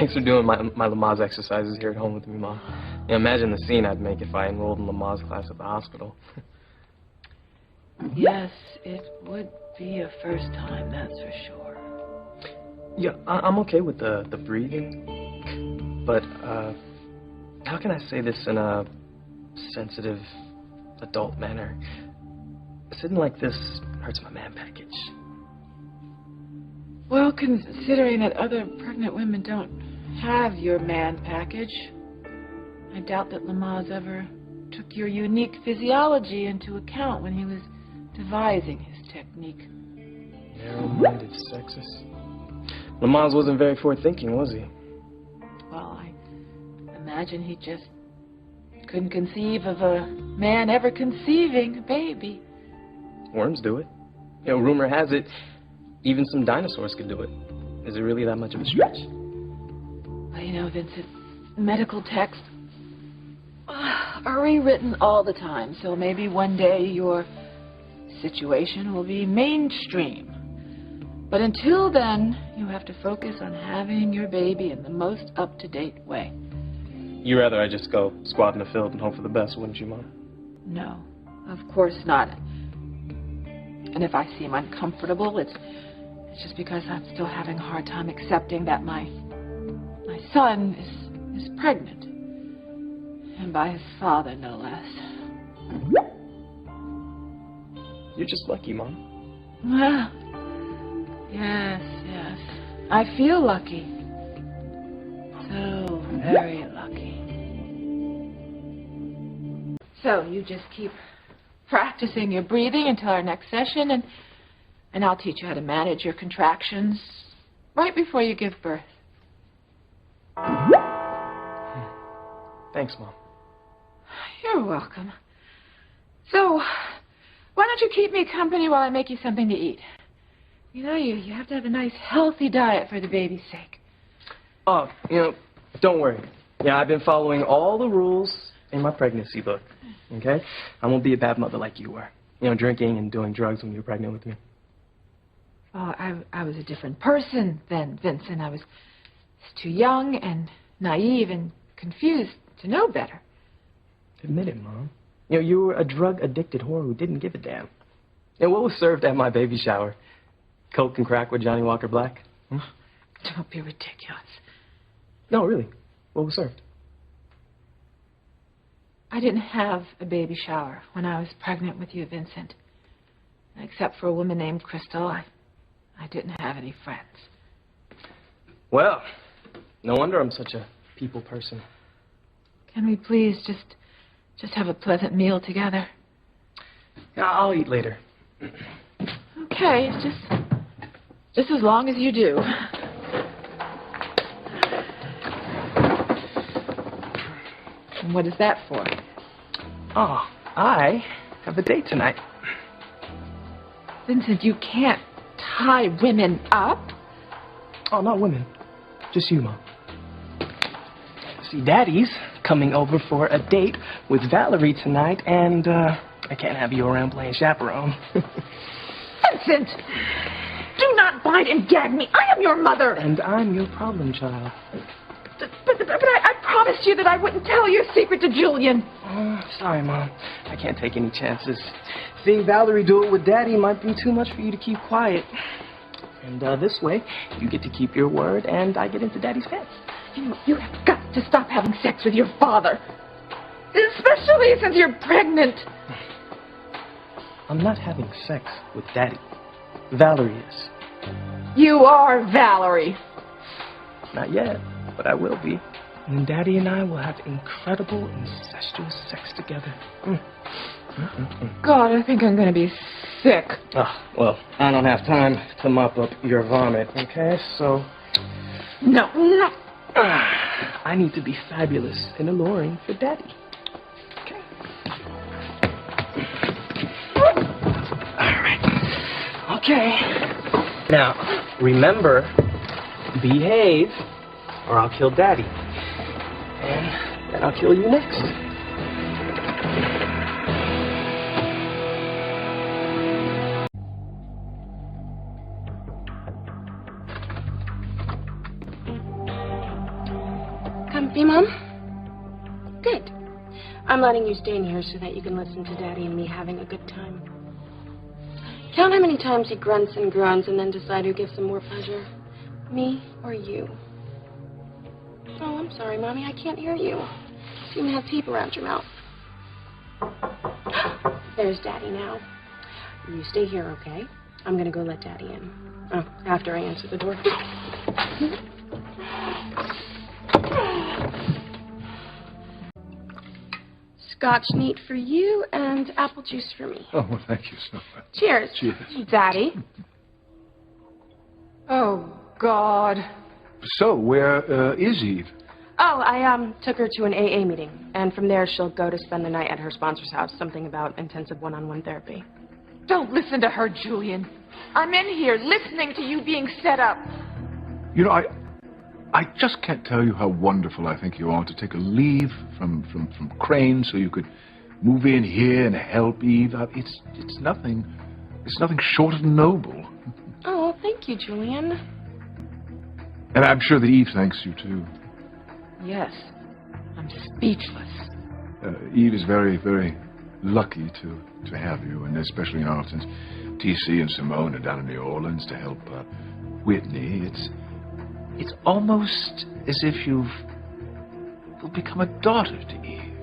Thanks for doing my Lamaze exercises here at home with me, Mom. You know, imagine the scene I'd make if I enrolled in Lamaze class at the hospital. Yes, it would be a first time, that's for sure. Yeah, I'm okay with the breathing, but how can I say this in a sensitive, adult manner? Sitting like this hurts my man package. Well, considering that other pregnant women don't have your man package, I doubt that Lamaze ever took your unique physiology into account when he was devising his technique. Narrow-minded sexist. Lamaze wasn't very forward-thinking, was he? Well, I imagine he just couldn't conceive of a man ever conceiving a baby. Worms do it. You know, rumor has it, even some dinosaurs could do it. Is it really that much of a stretch? Well, you know, Vincent, medical texts are rewritten all the time, so maybe one day your situation will be mainstream. But until then, you have to focus on having your baby in the most up-to-date way. You'd rather I just go squat in the field and hope for the best, wouldn't you, Mom? No, of course not. And if I seem uncomfortable, it's just because I'm still having a hard time accepting that my son is pregnant. And by his father, no less. You're just lucky, Mom. Well, yes. I feel lucky. So very lucky. So you just keep practicing your breathing until our next session, and I'll teach you how to manage your contractions right before you give birth. Thanks, Mom. You're welcome. So, why don't you keep me company while I make you something to eat? You know, you have to have a nice, healthy diet for the baby's sake. Oh, you know, don't worry. Yeah, I've been following all the rules in my pregnancy book, okay? I won't be a bad mother like you were. You know, drinking and doing drugs when you were pregnant with me. Oh, I was a different person then, Vincent. I was too young and naive and confused to know better. Admit it, Mom. You know, you were a drug-addicted whore who didn't give a damn. And what was served at my baby shower? Coke and crack with Johnny Walker Black? Hmm? Don't be ridiculous. No, really. What was served? I didn't have a baby shower when I was pregnant with you, Vincent. Except for a woman named Crystal, I didn't have any friends. Well, no wonder I'm such a people person. Can we please just have a pleasant meal together? Yeah, I'll eat later. Okay, just as long as you do. And what is that for? Oh, I have a date tonight. Vincent, you can't tie women up. Oh, not women. Just you, Mom. See, Daddy's coming over for a date with Valerie tonight, and I can't have you around playing chaperone. Vincent! Do not bind and gag me. I am your mother. And I'm your problem child. But I promised you that I wouldn't tell your secret to Julian. Oh, sorry, Mom. I can't take any chances. Seeing Valerie do it with Daddy might be too much for you to keep quiet. And this way, you get to keep your word, and I get into Daddy's pants. You have got to stop having sex with your father. Especially since you're pregnant. I'm not having sex with Daddy. Valerie is. You are Valerie. Not yet, but I will be. And Daddy and I will have incredible incestuous sex together. God, I think I'm going to be sick. Oh, well, I don't have time to mop up your vomit, okay? So... No. I need to be fabulous and alluring for Daddy. Okay? All right. Okay. Now, remember, behave, or I'll kill Daddy. And then I'll kill you next. Hey, Mom? Good. I'm letting you stay in here so that you can listen to Daddy and me having a good time. Count how many times he grunts and groans and then decide who gives him more pleasure. Me or you. Oh, I'm sorry, Mommy. I can't hear you. You even have tape around your mouth. There's Daddy now. You stay here, okay? I'm gonna go let Daddy in. Oh, after I answer the door. Scotch neat for you and apple juice for me. Oh, well, thank you so much. Cheers. Cheers. Daddy. Oh, God. So, where is Eve? Oh, I took her to an AA meeting, and from there she'll go to spend the night at her sponsor's house, something about intensive one-on-one therapy. Don't listen to her, Julian. I'm in here listening to you being set up. You know, I just can't tell you how wonderful I think you are to take a leave from Crane so you could move in here and help Eve. It's nothing short of noble. Oh, thank you, Julian. And I'm sure that Eve thanks you, too. Yes. I'm speechless. Eve is very, very lucky to have you, and especially now since TC and Simone are down in New Orleans to help Whitney. It's almost as if you've become a daughter to Eve.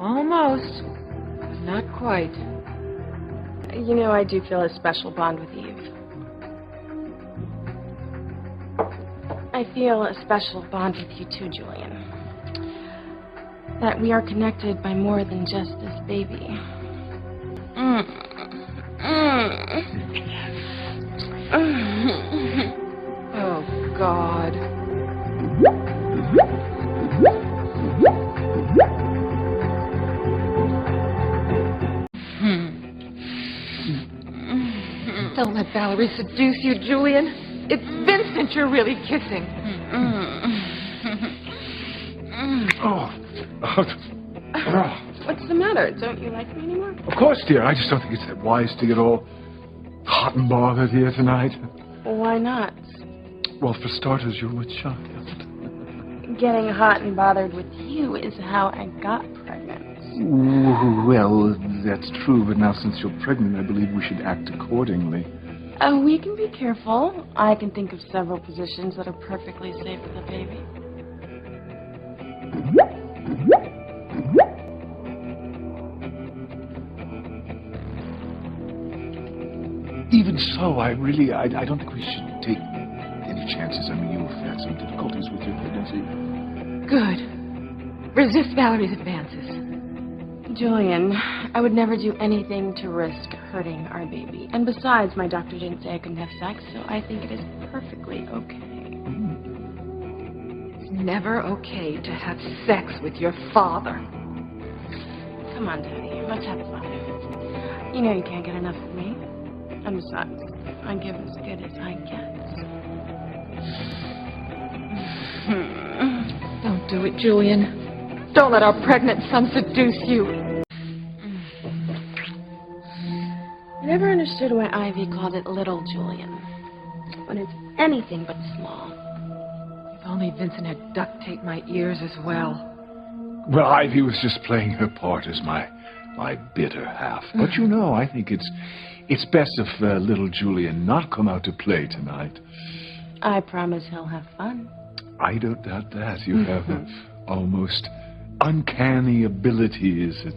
Almost. But not quite. You know, I do feel a special bond with Eve. I feel a special bond with you too, Julian. That we are connected by more than just this baby. Oh, God. Don't let Valerie seduce you, Julian. It's Vincent you're really kissing. What's the matter? Don't you like me anymore? Of course, dear. I just don't think it's that wise to get all hot and bothered here tonight. Well, why not? Well, for starters, you're a child. Getting hot and bothered with you is how I got pregnant. Well, that's true, but now since you're pregnant, I believe we should act accordingly. We can be careful. I can think of several positions that are perfectly safe for the baby. Even so, I don't think we should take any chances. I mean, you've had some difficulties with your pregnancy. Good. Resist Valerie's advances. Julian, I would never do anything to risk hurting our baby. And besides, my doctor didn't say I couldn't have sex, so I think it is perfectly okay. It's never okay to have sex with your father. Come on, Daddy. Let's have fun. You know you can't get enough of me. And besides, I give as good as I get. Don't do it, Julian. Don't let our pregnant son seduce you. I never understood why Ivy called it Little Julian, when it's anything but small. If only Vincent had duct taped my ears as well. Well, Ivy was just playing her part as my bitter half. But you know, I think it's best if little Julian not come out to play tonight. I promise he'll have fun. I don't doubt that. You have almost uncanny abilities at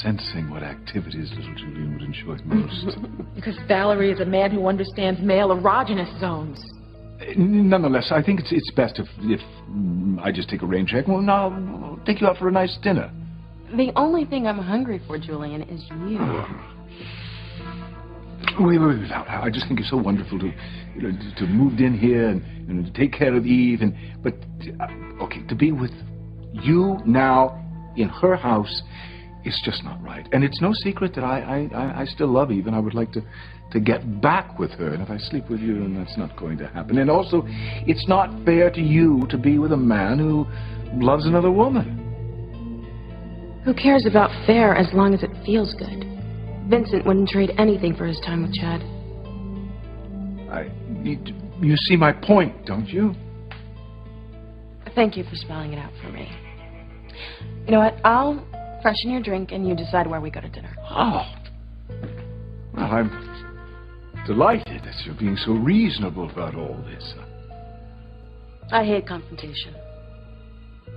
sensing what activities little Julian would enjoy most. Because Valerie is a man who understands male erogenous zones. Nonetheless, I think it's best if I just take a rain check. Well, now I'll take you out for a nice dinner. The only thing I'm hungry for, Julian, is you. Wait. I just think it's so wonderful to move in here and to take care of Eve. But to be with you now in her house is just not right. And it's no secret that I still love Eve, and I would like to get back with her. And if I sleep with you, then that's not going to happen. And also, it's not fair to you to be with a man who loves another woman. Who cares about fair as long as it feels good? Vincent wouldn't trade anything for his time with Chad. You see my point, don't you? Thank you for spelling it out for me. You know what? I'll freshen your drink and you decide where we go to dinner. Oh. Well, I'm delighted that you're being so reasonable about all this. I hate confrontation.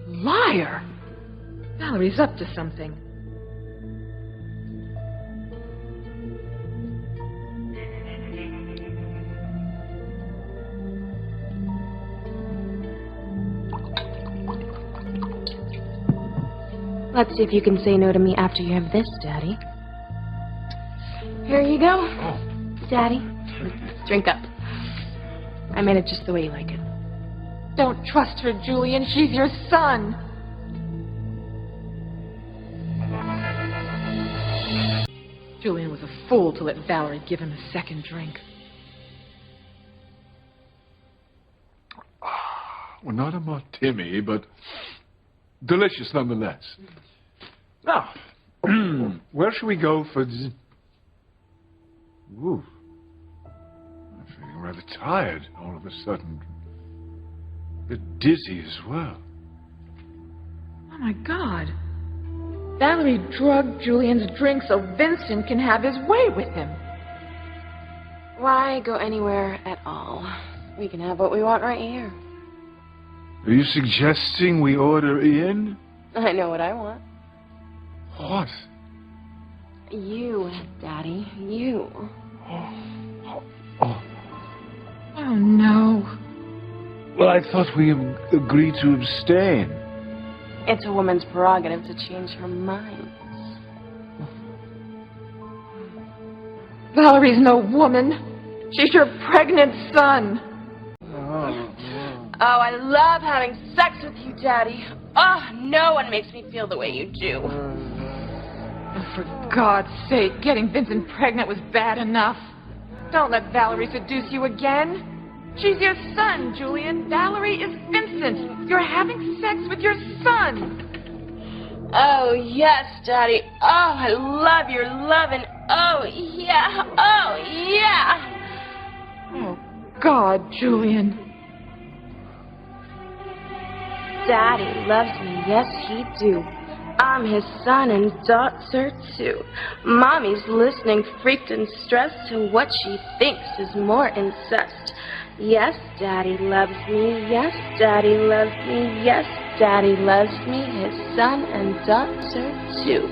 Liar! Valerie's up to something. Let's see if you can say no to me after you have this, Daddy. Here you go. Oh. Daddy, drink up. I made it just the way you like it. Don't trust her, Julian. She's your son. Julian was a fool to let Valerie give him a second drink. Well, not a martini, but delicious nonetheless. Now, where shall we go for... Ooh. I'm feeling rather tired all of a sudden. A bit dizzy as well. Oh, my God. Valerie drugged Julian's drink so Vincent can have his way with him. Why go anywhere at all? We can have what we want right here. Are you suggesting we order in? I know what I want. What? You, Daddy. You. Oh. Oh, no. Well, I thought we agreed to abstain. It's a woman's prerogative to change her mind. Valerie's no woman. She's your pregnant son. Oh, I love having sex with you, Daddy. Oh, no one makes me feel the way you do. And for God's sake, getting Vincent pregnant was bad enough. Don't let Valerie seduce you again. She's your son, Julian. Valerie is Vincent. You're having sex with your son. Oh, yes, Daddy. Oh, I love your loving. Oh, yeah. Oh, yeah. Oh, God, Julian. Daddy loves me. Yes, he do. I'm his son and daughter, too. Mommy's listening, freaked and stressed to what she thinks is more incest. Yes, Daddy loves me. Yes, Daddy loves me. Yes, Daddy loves me, his son and daughter, too.